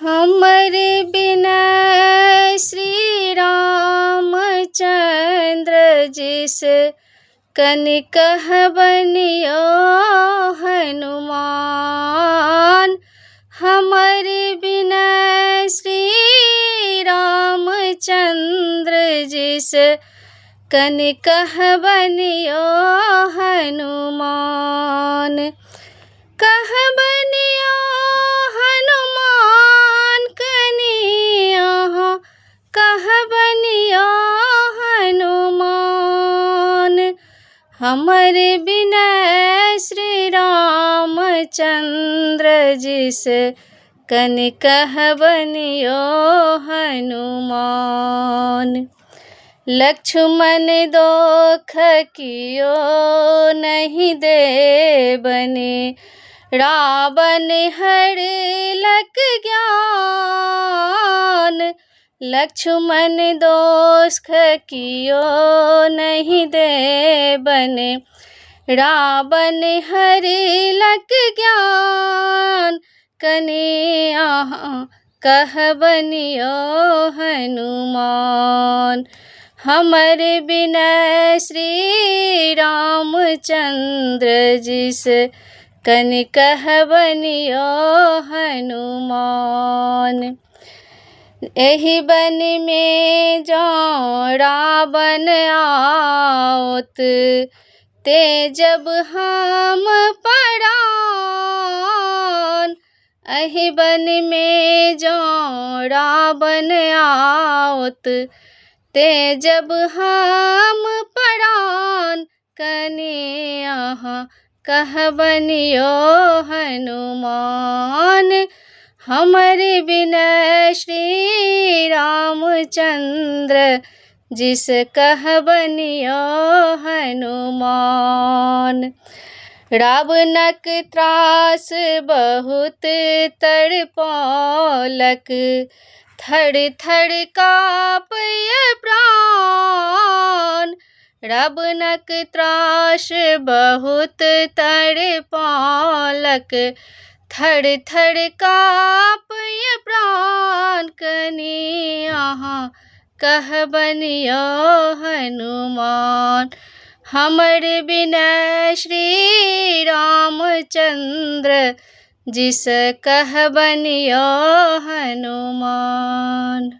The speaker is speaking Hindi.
हमरे बिना श्री रामचंद्र जिस कनि कहबनियो हनुमान। हमरे बिना श्री रामचंद्र जिस कनि कहबनियो हनुमान। कहबनियो हनुमान कनि अहाँ कहबनियो हनुमान। हमरे बिना श्री रामचंद्र जिस कनि कहबनियो हनुमान। लक्ष्मण दोख कियो नहीं देबनि रावण हरलक ज्ञान। लक्ष्मण दोष कियो नहीं देबनि रावण हरलक ज्ञान। कनि अहाँ कहबनियो हनुमान। हमरे बिना श्री रामचंद्र जिस कनि कहबनियो हनुमान। एहि वन में जौं रावण आओत ते जब हम परान। एहि वन में जौं रावण आओत ते जब हम परान। कनि अहाँ कहबनियो हनुमान। हमरे बिना श्री रामचंद्र जिस कहबनियो हनुमान। रावणक त्रास बहुत तड़पौलक थर थर काँपय प्राण। रावणक त्रास बहुत तड़पौलक थर थर काँपय प्राण। कनि अहाँ कहबनियो हनुमान। हमरे बिना श्री रामचंद्र जिस कहबनियो हनुमान।